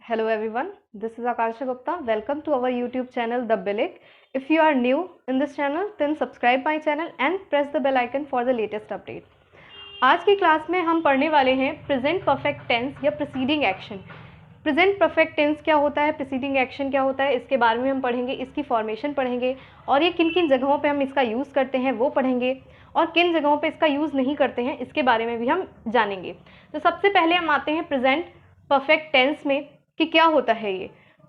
Hello everyone, this is Akansha Gupta. Welcome to our YouTube channel The Billick. If you are new in this channel, then subscribe my channel and press the bell icon for the latest update. आज की class में हम पढ़ने वाले हैं present perfect tense या preceding action. Present perfect tense क्या होता है, प्रीसीडिंग एक्शन क्या होता है, इसके बारे में हम पढ़ेंगे, इसकी फॉर्मेशन पढ़ेंगे और ये किन किन जगहों पे हम इसका यूज़ करते हैं वो पढ़ेंगे और किन जगहों पे इसका यूज़ नहीं करते हैं इसके बारे में भी हम जानेंगे। तो सबसे पहले हम आते हैं प्रेजेंट परफेक्ट टेंस में कि क्या होता है ये।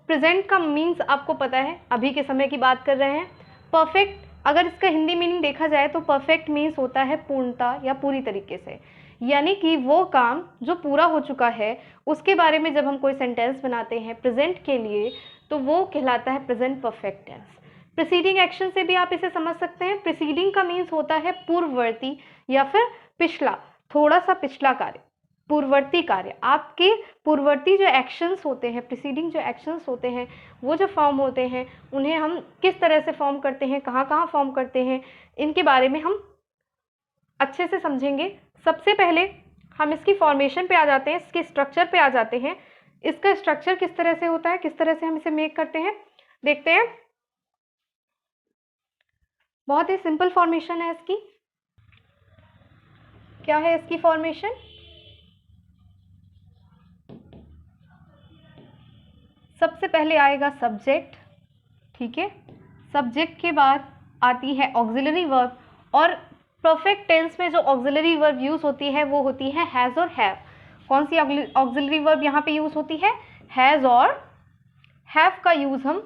प्रेजेंट का मीन्स आपको पता है, अभी के समय की बात कर रहे हैं। परफेक्ट अगर इसका हिंदी मीनिंग देखा जाए तो परफेक्ट मीन्स होता है पूर्णता या पूरी तरीके से, यानी कि वो काम जो पूरा हो चुका है उसके बारे में जब हम कोई सेंटेंस बनाते हैं प्रेजेंट के लिए तो वो कहलाता है present perfect tense. Preceding action से भी आप इसे समझ सकते हैं। प्रीसीडिंग का मीन्स होता है पूर्ववर्ती या फिर पिछला, थोड़ा सा पिछला कार्य, पूर्ववर्ती कार्य। आपके पूर्ववर्ती जो एक्शंस होते हैं, प्रीसीडिंग जो एक्शंस होते हैं, वो जो फॉर्म होते हैं उन्हें हम किस तरह से फॉर्म करते हैं, कहाँ कहाँ फॉर्म करते हैं, इनके बारे में हम अच्छे से समझेंगे। सबसे पहले हम इसकी फॉर्मेशन पे आ जाते हैं, इसके स्ट्रक्चर पे आ जाते हैं। इसका स्ट्रक्चर किस तरह से होता है, किस तरह से हम इसे मेक करते हैं, देखते हैं। बहुत ही सिंपल फॉर्मेशन है इसकी। क्या है इसकी फॉर्मेशन? सबसे पहले आएगा सब्जेक्ट, ठीक है। सब्जेक्ट के बाद आती है ऑक्सिलरी वर्ब, और परफेक्ट टेंस में जो ऑक्सिलरी वर्ब यूज होती है वो होती है हैज़ और हैव। कौन सी ऑक्सिलरी वर्ब यहाँ पे यूज होती है? हैज़ और हैव का यूज हम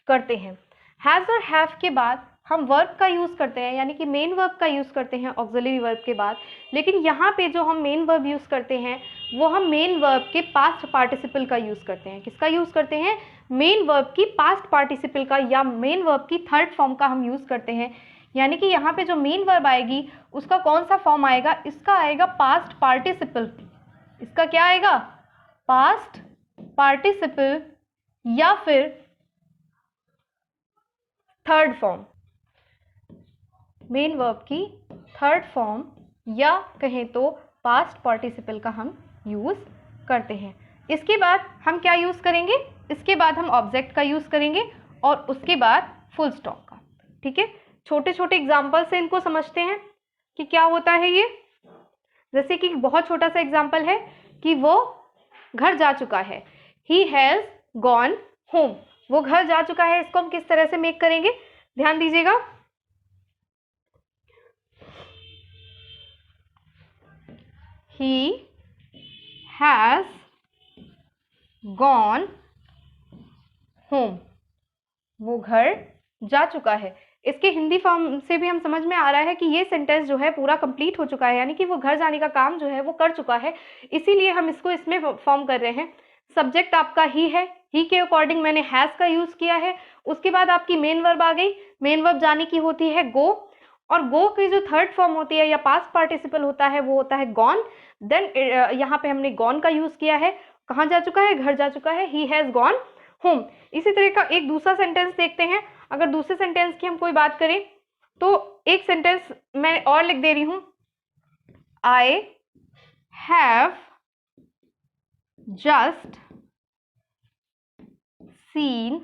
करते हैं। हैज़ और हैव के बाद हम वर्ब का यूज करते हैं, यानी कि मेन वर्ब का यूज करते हैं ऑक्सिलरी वर्ब के बाद। लेकिन यहाँ पे जो हम मेन वर्ब यूज करते हैं वो हम मेन वर्ब के पास्ट पार्टिसिपल का यूज करते हैं। किसका यूज करते हैं? मेन वर्ब की पास्ट पार्टिसिपल का या मेन वर्ब की थर्ड फॉर्म का हम यूज करते हैं। यानी कि यहाँ पे जो मेन वर्ब आएगी उसका कौन सा फॉर्म आएगा? इसका आएगा पास्ट पार्टिसिपल। इसका क्या आएगा? पास्ट पार्टिसिपल या फिर थर्ड फॉर्म, मेन वर्ब की थर्ड फॉर्म या कहें तो पास्ट पार्टिसिपल का हम यूज करते हैं। इसके बाद हम क्या यूज करेंगे? इसके बाद हम ऑब्जेक्ट का यूज करेंगे और उसके बाद फुल स्टॉप का, ठीक है। छोटे छोटे एग्जाम्पल से इनको समझते हैं कि क्या होता है ये। जैसे कि बहुत छोटा सा एग्जाम्पल है कि वो घर जा चुका है, ही हैज गॉन होम। वो घर जा चुका है, इसको हम किस तरह से मेक करेंगे, ध्यान दीजिएगा। He has gone home। वो घर जा चुका है। इसके हिंदी फॉर्म से भी हम समझ में आ रहा है कि ये सेंटेंस जो है पूरा कंप्लीट हो चुका है, यानी कि वो घर जाने का काम जो है वो कर चुका है, इसीलिए हम इसको इसमें फॉर्म कर रहे हैं। सब्जेक्ट आपका ही है, ही के अकॉर्डिंग मैंने हैज का यूज किया है। उसके बाद आपकी मेन वर्ब आ गई। मेन वर्ब जाने की होती है गो, और गो की जो थर्ड फॉर्म होती है या पास्ट पार्टिसिपल होता है वो होता है गॉन। देन यहाँ पे हमने गॉन का यूज किया है। कहाँ जा चुका है? घर जा चुका है, ही हैज गॉन होम। इसी तरह का एक दूसरा सेंटेंस देखते हैं। अगर दूसरे सेंटेंस की हम कोई बात करें तो एक सेंटेंस मैं और लिख दे रही हूं, I have just seen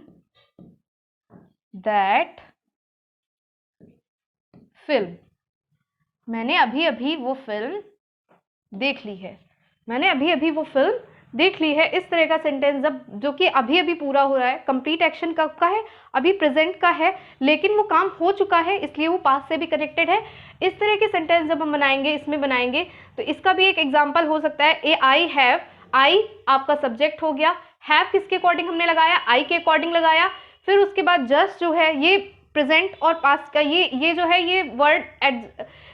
that film. मैंने अभी अभी वो फिल्म देख ली है। मैंने अभी अभी वो फिल्म देख ली है। इस तरह का सेंटेंस जब जो कि अभी अभी पूरा हो रहा है, कंप्लीट एक्शन कब का है? अभी प्रेजेंट का है, लेकिन वो काम हो चुका है इसलिए वो पास्ट से भी कनेक्टेड है। इस तरह के सेंटेंस जब हम बनाएंगे, इसमें बनाएंगे, तो इसका भी एक एग्जांपल हो सकता है ए आई हैव। आई आपका सब्जेक्ट हो गया, हैव किसके अकॉर्डिंग हमने लगाया? आई के अकॉर्डिंग लगाया। फिर उसके बाद जस्ट जो है ये प्रेजेंट और पास्ट का ये जो है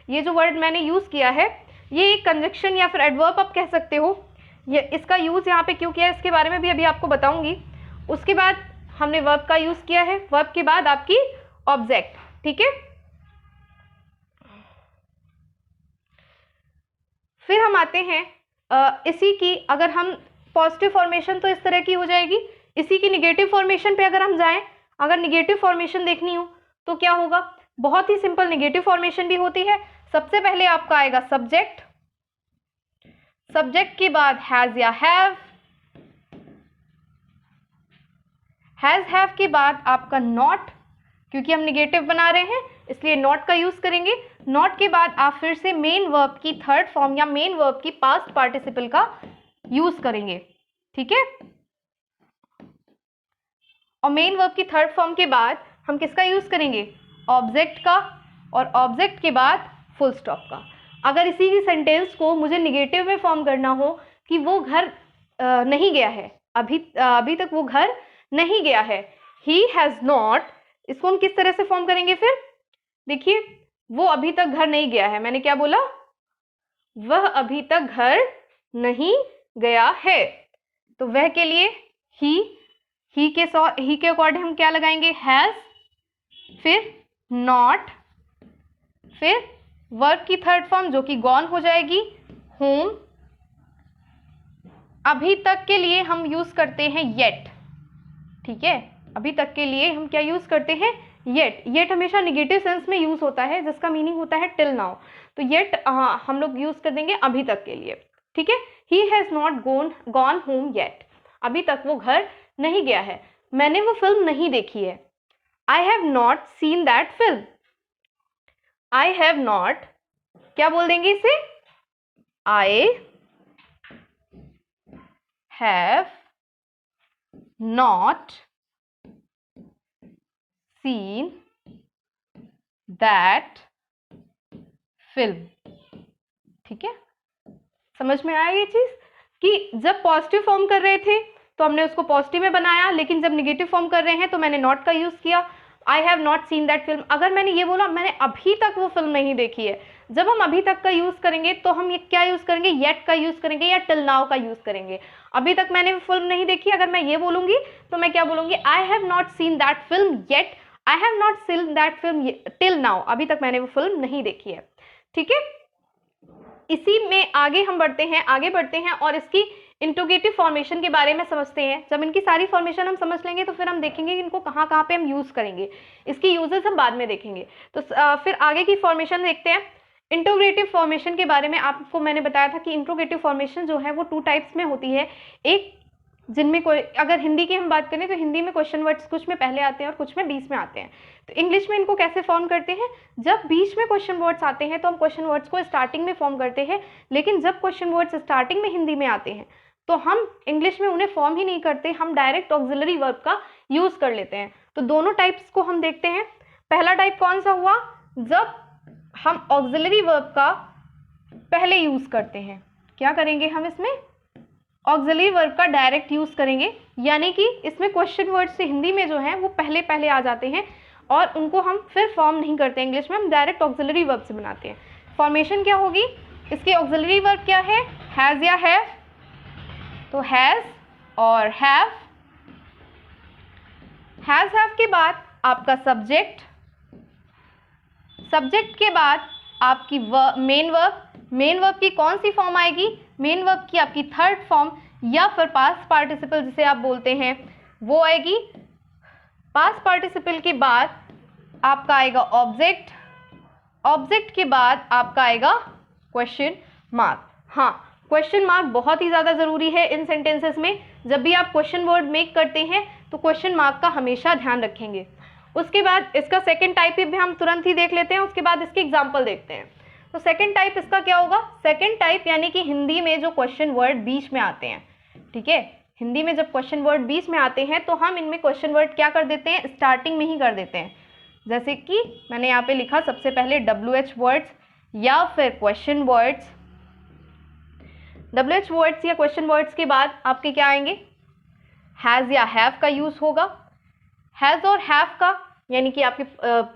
ये जो वर्ड मैंने यूज किया है ये एक कंजक्शन या फिर एडवर्ब आप कह सकते हो। ये इसका यूज यहाँ पे क्यों किया है इसके बारे में भी अभी आपको बताऊंगी। उसके बाद हमने वर्ब का यूज किया है, वर्ब के बाद आपकी ऑब्जेक्ट, ठीक है। फिर हम आते हैं इसी की, अगर हम पॉजिटिव फॉर्मेशन तो इस तरह की हो जाएगी। इसी की निगेटिव फॉर्मेशन पे अगर हम जाएं, अगर निगेटिव फॉर्मेशन देखनी हो तो क्या होगा? बहुत ही सिंपल निगेटिव फॉर्मेशन भी होती है। सबसे पहले आपका आएगा सब्जेक्ट, सब्जेक्ट के बाद हैज या हैव, हैज़ हैव के बाद आपका नॉट, क्योंकि हम निगेटिव बना रहे हैं इसलिए नॉट का यूज करेंगे। नॉट के बाद आप फिर से मेन वर्ब की थर्ड फॉर्म या मेन वर्ब की पास्ट पार्टिसिपल का यूज करेंगे, ठीक है। और मेन वर्ब की थर्ड फॉर्म के बाद हम किसका यूज करेंगे, ऑब्जेक्ट का, और ऑब्जेक्ट के बाद फुल स्टॉप का। अगर इसी की सेंटेंस को मुझे निगेटिव में फॉर्म करना हो कि वो घर नहीं गया है, अभी तक वो घर नहीं गया है, ही हैज नॉट, इसको हम किस तरह से फॉर्म करेंगे फिर, देखिए वो अभी तक घर नहीं गया है, मैंने क्या बोला, वह अभी तक घर नहीं गया है, तो वह के लिए ही के अकॉर्डिंग हम क्या लगाएंगे, हैज, फिर नॉट, फिर वर्ब की थर्ड फॉर्म जो कि गॉन हो जाएगी, होम। अभी तक के लिए हम यूज करते हैं येट, ठीक है, अभी तक के लिए हम क्या यूज करते हैं, येट। येट हमेशा निगेटिव सेंस में यूज होता है जिसका मीनिंग होता है टिल नाउ, तो येट हम लोग यूज कर देंगे अभी तक के लिए, ठीक है। He has not gone home yet, अभी तक वो घर नहीं गया है, मैंने वो फिल्म नहीं देखी है, आई have not seen that film. I have not, क्या बोल देंगे इसे, आई have not seen that film, ठीक है। समझ में आया ये चीज कि जब पॉजिटिव फॉर्म कर रहे थे तो हमने उसको पॉजिटिव में बनाया, लेकिन जब निगेटिव फॉर्म कर रहे हैं तो मैंने नॉट का यूज किया, आई have not seen that film. अगर मैंने ये बोला मैंने अभी तक वो फिल्म नहीं देखी है, जब हम अभी तक का यूज करेंगे तो हम ये क्या यूज करेंगे, येट का यूज करेंगे या टिल नाउ का यूज करेंगे। अभी तक मैंने वो फिल्म नहीं देखी, अगर मैं ये बोलूंगी तो मैं क्या बोलूंगी, आई have not seen that film yet, I have not seen that film till now, अभी तक मैंने वो फिल्म नहीं देखी है, ठीक है। इसी में आगे हम आगे बढ़ते हैं और इसकी इंट्रोगेटिव फॉर्मेशन के बारे में समझते हैं। जब इनकी सारी फॉर्मेशन हम समझ लेंगे तो फिर हम देखेंगे कि इनको कहाँ कहाँ पे हम यूज करेंगे, इसकी यूजेस हम बाद में देखेंगे। तो फिर आगे की फॉर्मेशन देखते हैं। इंट्रोगेटिव फॉर्मेशन के बारे में आपको मैंने बताया था कि इंट्रोगेटिव फॉर्मेशन जो है वो 2 टाइप्स में होती है, एक जिनमें कोई, अगर हिंदी की हम बात करें तो हिंदी में क्वेश्चन वर्ड्स कुछ में पहले आते हैं और कुछ में बीच में आते हैं। तो इंग्लिश में इनको कैसे फॉर्म करते हैं, जब बीच में क्वेश्चन वर्ड्स आते हैं तो हम क्वेश्चन वर्ड्स को स्टार्टिंग में फॉर्म करते हैं, लेकिन जब क्वेश्चन वर्ड्स स्टार्टिंग में हिंदी में आते हैं तो हम इंग्लिश में उन्हें फॉर्म ही नहीं करते, हम डायरेक्ट ऑक्सिलरी वर्ब का यूज कर लेते हैं। तो दोनों टाइप्स को हम देखते हैं। पहला टाइप कौन सा हुआ, जब हम ऑक्सिलरी वर्ब का पहले यूज करते हैं, क्या करेंगे हम इसमें, ऑक्सिलरी वर्ब का डायरेक्ट यूज करेंगे, यानी कि इसमें क्वेश्चन वर्ड से हिंदी में जो है वो पहले पहले आ जाते हैं और उनको हम फिर फॉर्म नहीं करते इंग्लिश में, हम डायरेक्ट ऑक्सिलरी वर्ब से बनाते हैं। फॉर्मेशन क्या होगी, इसकी ऑक्सिलरी वर्ब क्या है, हैज या हैव, तो हैज और हैव। हैज हैव के बाद आपका सब्जेक्ट, सब्जेक्ट के बाद आपकी मेन वर्ब, मेन वर्ब की कौन सी फॉर्म आएगी, मेन वर्ब की आपकी थर्ड फॉर्म या फिर पास्ट पार्टिसिपल जिसे आप बोलते हैं वो आएगी। पास्ट पार्टिसिपल के बाद आपका आएगा ऑब्जेक्ट, ऑब्जेक्ट के बाद आपका आएगा क्वेश्चन मार्क। हाँ, क्वेश्चन मार्क बहुत ही ज़्यादा ज़रूरी है इन सेंटेंसेस में। जब भी आप क्वेश्चन वर्ड मेक करते हैं तो क्वेश्चन मार्क का हमेशा ध्यान रखेंगे। उसके बाद इसका सेकंड टाइप भी हम तुरंत ही देख लेते हैं, उसके बाद इसके एग्जाम्पल देखते हैं। तो सेकंड टाइप इसका क्या होगा, सेकंड टाइप यानी कि हिंदी में जो क्वेश्चन वर्ड बीच में आते हैं, ठीक है, हिंदी में जब क्वेश्चन वर्ड बीच में आते हैं तो हम इनमें क्वेश्चन वर्ड क्या कर देते हैं, स्टार्टिंग में ही कर देते हैं। जैसे कि मैंने यहाँ पे लिखा सबसे पहले WH वर्ड्स या फिर क्वेश्चन वर्ड्स। WH वर्ड्स या क्वेश्चन वर्ड्स के बाद आपके क्या आएंगे, हैज़ या हैव का यूज होगा। हैज़ और हैव का यानी कि आपके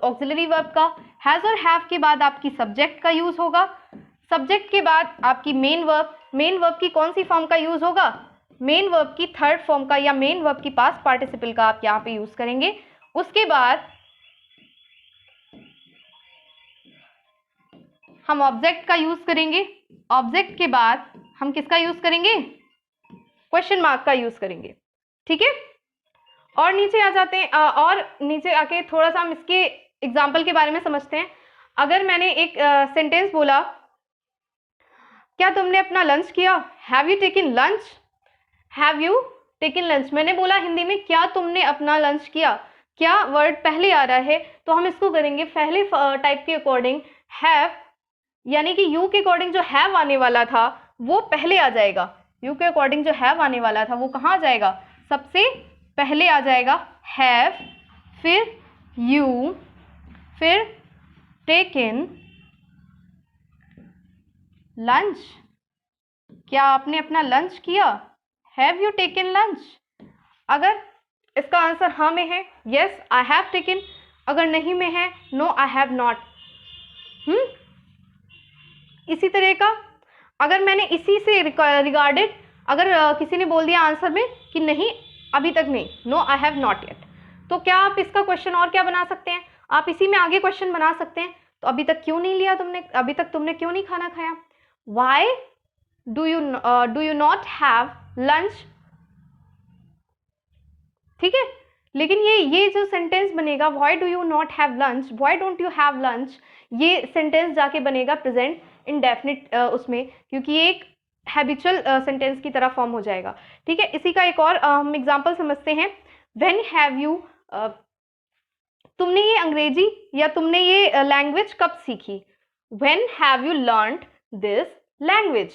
ऑक्सिलरी वर्ब का, हैज़ और हैव के बाद आपकी सब्जेक्ट का यूज होगा। सब्जेक्ट के बाद आपकी मेन वर्ब, मेन वर्ब की कौन सी फॉर्म का यूज होगा, मेन वर्ब की थर्ड फॉर्म का या मेन वर्ब की पास्ट पार्टिसिपल का आप यहाँ पे यूज करेंगे। उसके बाद हम ऑब्जेक्ट का यूज करेंगे, ऑब्जेक्ट के बाद हम किसका यूज करेंगे, क्वेश्चन मार्क का यूज करेंगे, ठीक है। और नीचे आ जाते हैं, और नीचे आके थोड़ा सा हम इसके एग्जाम्पल के बारे में समझते हैं। अगर मैंने एक सेंटेंस बोला, क्या तुमने अपना लंच किया, have you taken lunch, have you taken lunch. मैंने बोला हिंदी में क्या तुमने अपना लंच किया, क्या वर्ड पहले आ रहा है तो हम इसको करेंगे पहले टाइप के अकॉर्डिंग हैव, यानी कि यू के अकॉर्डिंग जो हैव आने वाला था वो पहले आ जाएगा। यू के अकॉर्डिंग जो हैव आने वाला था वो कहाँ आ जाएगा, सबसे पहले आ जाएगा हैव, फिर यू, फिर टेकन लंच। क्या आपने अपना लंच किया, हैव यू टेकन लंच। अगर इसका आंसर हाँ में है, यस आई हैव टेकन, अगर नहीं में है, नो आई हैव नॉट। इसी तरह का अगर मैंने इसी से रिगार्डेड अगर किसी ने बोल दिया आंसर में कि नहीं अभी तक नहीं, no I have not yet, तो क्या आप इसका क्वेश्चन और क्या बना सकते हैं, आप इसी में आगे क्वेश्चन बना सकते हैं। तो अभी तक क्यों नहीं लिया तुमने, अभी तक तुमने क्यों नहीं खाना खाया, why do you not have lunch. ठीक है, लेकिन ये जो सेंटेंस बनेगा why do you not have lunch, why don't you have lunch, ये सेंटेंस जाके बनेगा प्रेजेंट इंडेफिनिट उसमें, क्योंकि ये एक हैबिचुअल सेंटेंस की तरह फॉर्म हो जाएगा। ठीक है, इसी का एक और हम एग्जांपल समझते हैं। व्हेन हैव यू, तुमने ये अंग्रेजी या तुमने ये लैंग्वेज कब सीखी, when have you learned this language,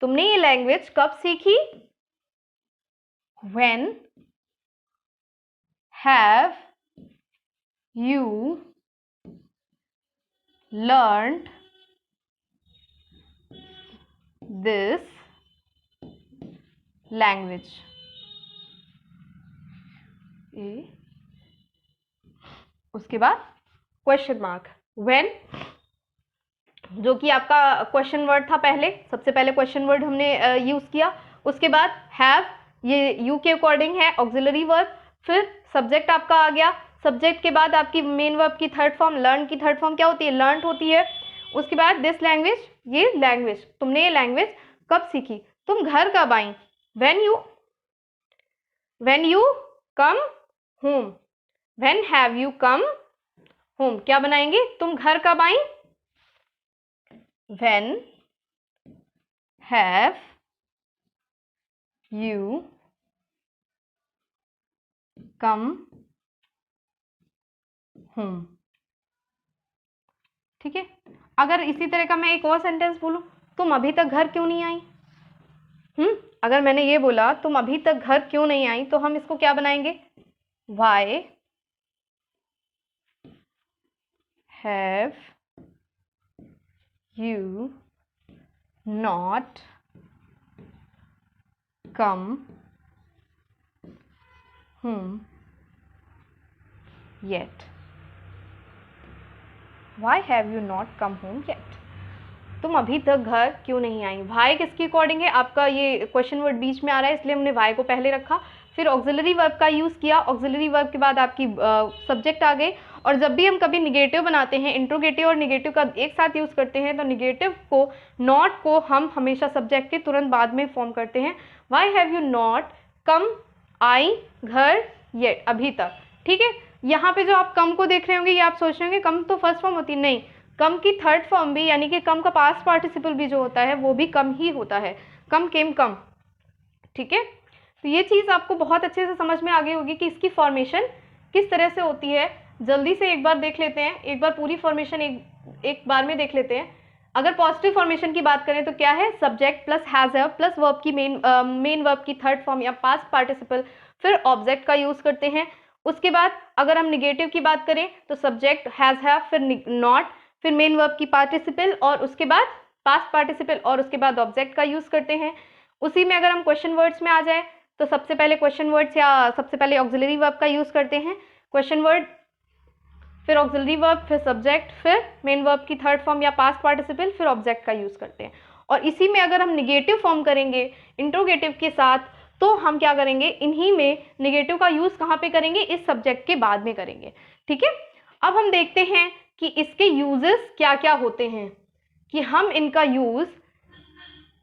तुमने ये लैंग्वेज कब सीखी, when have you learned this language। उसके बाद क्वेश्चन मार्क, व्हेन जो कि आपका क्वेश्चन वर्ड था, पहले सबसे पहले क्वेश्चन वर्ड हमने यूज किया, उसके बाद हैव ये यू के अकॉर्डिंग है ऑक्सिलरी वर्ब, फिर सब्जेक्ट आपका आ गया, सब्जेक्ट के बाद आपकी मेन वर्ब की थर्ड फॉर्म, लर्न की थर्ड फॉर्म क्या होती है, लर्न होती है। उसके बाद दिस लैंग्वेज, ये लैंग्वेज, तुमने ये लैंग्वेज कब सीखी, तुम घर कब आई, when you come home, when have you come home, क्या बनाएंगे, तुम घर कब आई, when have you come home. ठीक है, अगर इसी तरह का मैं एक और सेंटेंस बोलूं, तुम अभी तक घर क्यों नहीं आई, अगर मैंने ये बोला तुम अभी तक घर क्यों नहीं आई, तो हम इसको क्या बनाएंगे, Y have you not come home yet, Y have you not come home yet, तुम अभी तक घर क्यों नहीं आई। वाई किसके अकॉर्डिंग है, आपका ये क्वेश्चन वर्ड बीच में आ रहा है इसलिए हमने वाई को पहले रखा, फिर ऑक्सिलरी वर्ब का यूज किया, ऑक्सिलरी वर्ब के बाद आपकी सब्जेक्ट आ गए। और जब भी हम कभी निगेटिव बनाते हैं, इंट्रोगेटिव और निगेटिव का एक साथ यूज करते हैं, तो निगेटिव को, नॉट को हम हमेशा सब्जेक्ट के तुरंत बाद में फॉर्म करते हैं। Why have you not come आई घर येट, अभी तक। ठीक है, यहाँ पे जो आप कम को देख रहे होंगे, ये आप सोच रहे होंगे कम तो फर्स्ट फॉर्म होती है, नहीं, कम की थर्ड फॉर्म भी, यानी कि कम का पास्ट पार्टिसिपल भी जो होता है वो भी कम ही होता है, कम केम कम। ठीक है, तो ये चीज़ आपको बहुत अच्छे से समझ में आ गई होगी कि इसकी फॉर्मेशन किस तरह से होती है। जल्दी से एक बार देख लेते हैं, एक बार पूरी फॉर्मेशन एक बार में देख लेते हैं। अगर पॉजिटिव फॉर्मेशन की बात करें तो क्या है, subject plus has have plus verb की मेन वर्ब की थर्ड फॉर्म या पास्ट पार्टिसिपल, फिर ऑब्जेक्ट का यूज करते हैं। उसके बाद अगर हम निगेटिव की बात करें तो सब्जेक्ट हैज हैव, फिर नॉट, फिर मेन वर्ब की पार्टिसिपल और उसके बाद पास्ट पार्टिसिपल और उसके बाद ऑब्जेक्ट का यूज करते हैं। उसी में अगर हम क्वेश्चन वर्ड्स में आ जाए तो सबसे पहले क्वेश्चन वर्ड्स या सबसे पहले ऑक्सिलरी वर्ब का यूज करते हैं, क्वेश्चन वर्ड, फिर ऑक्सिलरी वर्ब, फिर सब्जेक्ट, फिर मेन वर्ब की थर्ड फॉर्म या पास्ट पार्टिसिपल, फिर ऑब्जेक्ट का यूज करते हैं। और इसी में अगर हम निगेटिव फॉर्म करेंगे इंट्रोगेटिव के साथ, तो हम क्या करेंगे, इन्हीं में निगेटिव का यूज कहाँ पे करेंगे, इस सब्जेक्ट के बाद में करेंगे। ठीक है, अब हम देखते हैं कि इसके यूजेस क्या क्या होते हैं, कि हम इनका यूज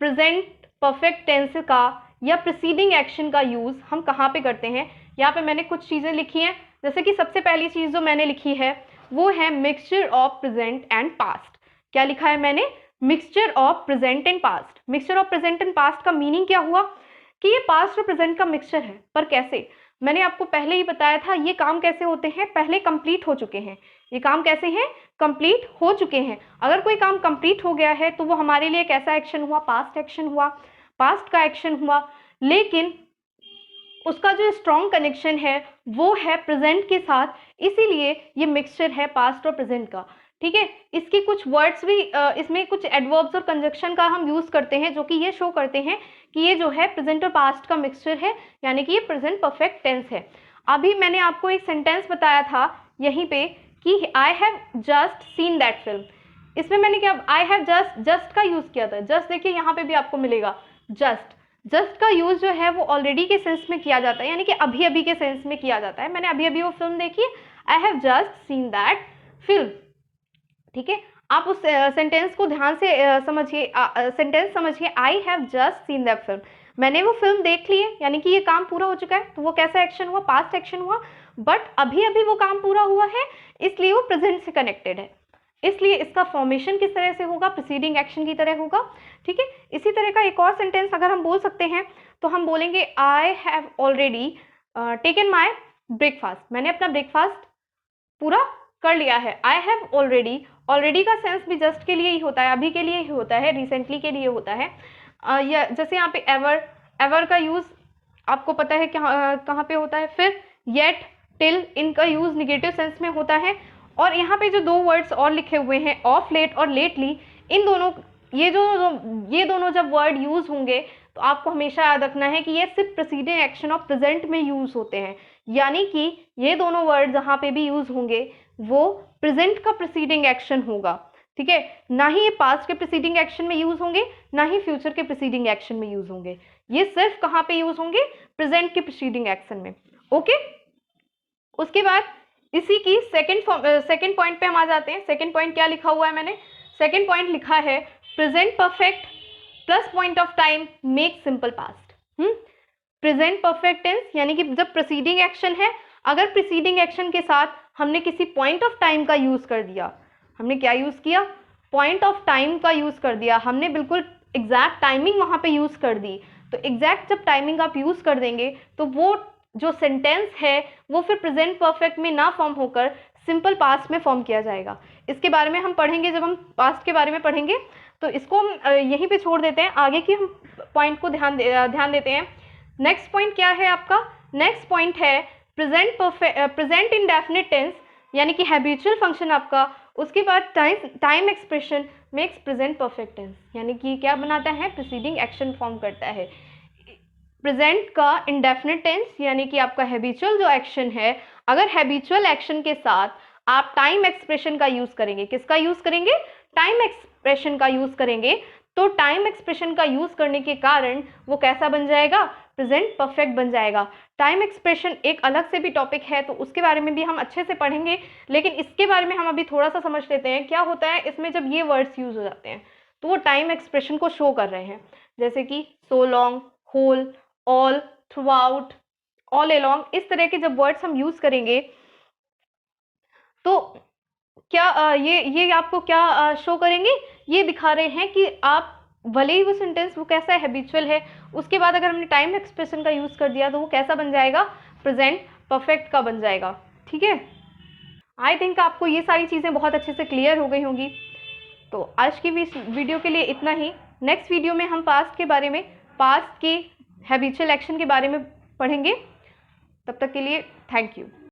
प्रेजेंट परफेक्ट टेंस का या प्रीसीडिंग एक्शन का यूज हम कहाँ पे करते हैं। यहाँ पे मैंने कुछ चीजें लिखी हैं, जैसे कि सबसे पहली चीज जो मैंने लिखी है वो है mixture of present and past. क्या लिखा है मैंने, mixture of present and past. Mixture of present and past का मीनिंग क्या हुआ कि ये पास्ट और प्रेजेंट का मिक्सचर है। पर कैसे? मैंने आपको पहले ही बताया था ये काम कैसे होते हैं, पहले कंप्लीट हो चुके हैं। ये काम कैसे हैं? कंप्लीट हो चुके हैं। अगर कोई काम कंप्लीट हो गया है तो वो हमारे लिए कैसा एक्शन हुआ? पास्ट एक्शन हुआ, पास्ट का एक्शन हुआ। लेकिन उसका जो स्ट्रॉन्ग कनेक्शन है वो है प्रेजेंट के साथ, इसीलिए ये मिक्सचर है पास्ट और प्रेजेंट का। ठीक है, इसके कुछ वर्ड्स भी इसमें कुछ एडवर्ब्स और कंजक्शन का हम यूज करते हैं जो कि ये शो करते हैं कि ये जो है प्रेजेंट और पास्ट का मिक्सचर है, यानी कि ये प्रेजेंट परफेक्ट टेंस है। अभी मैंने आपको एक सेंटेंस बताया था यहीं पे कि I have just seen that film. इसमें मैंने क्या, आई हैव जस्ट का यूज किया था। जस्ट देखिए यहाँ पे भी आपको मिलेगा जस्ट का यूज जो है वो ऑलरेडी के सेंस में किया जाता है, यानी कि अभी अभी के सेंस में किया जाता है। मैंने अभी अभी वो फिल्म देखी, I have just seen that film. ठीक है, आप उस सेंटेंस को ध्यान से समझिए। सेंटेंस समझिए, I have just seen that film, मैंने वो फिल्म देख ली है, यानी कि ये काम पूरा हो चुका है। तो वो कैसा एक्शन हुआ? पास्ट एक्शन हुआ। बट अभी अभी वो काम पूरा हुआ है, इसलिए वो प्रेजेंट से कनेक्टेड है। इसलिए इसका फॉर्मेशन किस तरह से होगा? प्रीसीडिंग एक्शन की तरह होगा। ठीक है, इसी तरह का एक और सेंटेंस अगर हम बोल सकते हैं तो हम बोलेंगे I have already taken my breakfast, मैंने अपना ब्रेकफास्ट पूरा कर लिया है। आई हैव ऑलरेडी का सेंस भी जस्ट के लिए ही होता है, अभी के लिए ही होता है, रिसेंटली के लिए होता है। जैसे यहाँ पे एवर का यूज आपको पता है कहाँ पे होता है। फिर येट, टिल, इनका यूज निगेटिव सेंस में होता है। और यहाँ पे जो दो वर्ड्स और लिखे हुए हैं ऑफ लेट और लेटली, इन दोनों ये दोनों जब वर्ड यूज होंगे तो आपको हमेशा याद रखना है कि ये सिर्फ प्रीसीडिंग एक्शन ऑफ प्रेजेंट में यूज होते हैं, यानी कि ये दोनों वर्ड जहाँ पे भी यूज होंगे वो प्रेजेंट का प्रीसीडिंग एक्शन होगा। ठीक है, ना ही ये पास्ट के प्रीसीडिंग एक्शन में यूज होंगे, ना ही फ्यूचर के प्रीसीडिंग एक्शन में यूज होंगे। ये सिर्फ कहाँ पे यूज होंगे? प्रेजेंट के प्रीसीडिंग एक्शन में। ओके, उसके बाद इसी की सेकंड पॉइंट पे हम आ जाते हैं। सेकंड पॉइंट क्या लिखा हुआ है मैंने? सेकंड पॉइंट लिखा है present perfect plus point of time make simple past. Present perfect tense यानी कि जब प्रीसीडिंग एक्शन है, अगर प्रीसीडिंग एक्शन के साथ हमने किसी पॉइंट ऑफ टाइम का यूज कर दिया, हमने क्या यूज किया? पॉइंट ऑफ टाइम का यूज कर दिया, हमने बिल्कुल एग्जैक्ट टाइमिंग वहां पे यूज कर दी। तो एग्जैक्ट जब टाइमिंग आप यूज कर देंगे तो वो जो सेंटेंस है वो फिर प्रेजेंट परफेक्ट में ना फॉर्म होकर सिंपल पास्ट में फॉर्म किया जाएगा। इसके बारे में हम पढ़ेंगे, जब हम पास्ट के बारे में पढ़ेंगे तो इसको हम यहीं पे छोड़ देते हैं, आगे की हम पॉइंट को ध्यान देते हैं। नेक्स्ट पॉइंट क्या है आपका? नेक्स्ट पॉइंट है प्रेजेंट इंडेफिनिट टेंस यानी कि हैबिचुअल फंक्शन आपका। उसके बाद time expression makes present perfect tense, यानी कि क्या बनाता है? प्रीसीडिंग एक्शन फॉर्म करता है। प्रेजेंट का इंडेफिनिट टेंस यानी कि आपका हैबिचुअल जो एक्शन है, अगर हैबिचुअल एक्शन के साथ आप टाइम एक्सप्रेशन का यूज करेंगे, किसका यूज करेंगे? टाइम एक्सप्रेशन का यूज करेंगे, तो टाइम एक्सप्रेशन का यूज करने के कारण वो कैसा बन जाएगा? प्रेजेंट परफेक्ट बन जाएगा। टाइम एक्सप्रेशन एक अलग से भी टॉपिक है, तो उसके बारे में भी हम अच्छे से पढ़ेंगे, लेकिन इसके बारे में हम अभी थोड़ा सा समझ लेते हैं। क्या होता है इसमें जब ये वर्ड्स यूज हो जाते हैं तो वो टाइम एक्सप्रेशन को शो कर रहे हैं, जैसे कि so long, whole, all, throughout, all along, इस तरह के जब वर्ड्स हम यूज करेंगे तो क्या ये आपको क्या शो करेंगे? ये दिखा रहे हैं कि आप भले ही वो सेंटेंस वो कैसा है? हैबिचुअल है, उसके बाद अगर हमने टाइम एक्सप्रेशन का यूज कर दिया तो वो कैसा बन जाएगा? प्रेजेंट परफेक्ट का बन जाएगा। ठीक है, आई थिंक आपको ये सारी चीज़ें बहुत अच्छे से क्लियर हो गई होंगी। तो आज की वीडियो के लिए इतना ही। नेक्स्ट वीडियो में हम पास्ट के बारे में, पास्ट के हैबिचुअल एक्शन के बारे में पढ़ेंगे। तब तक के लिए थैंक यू।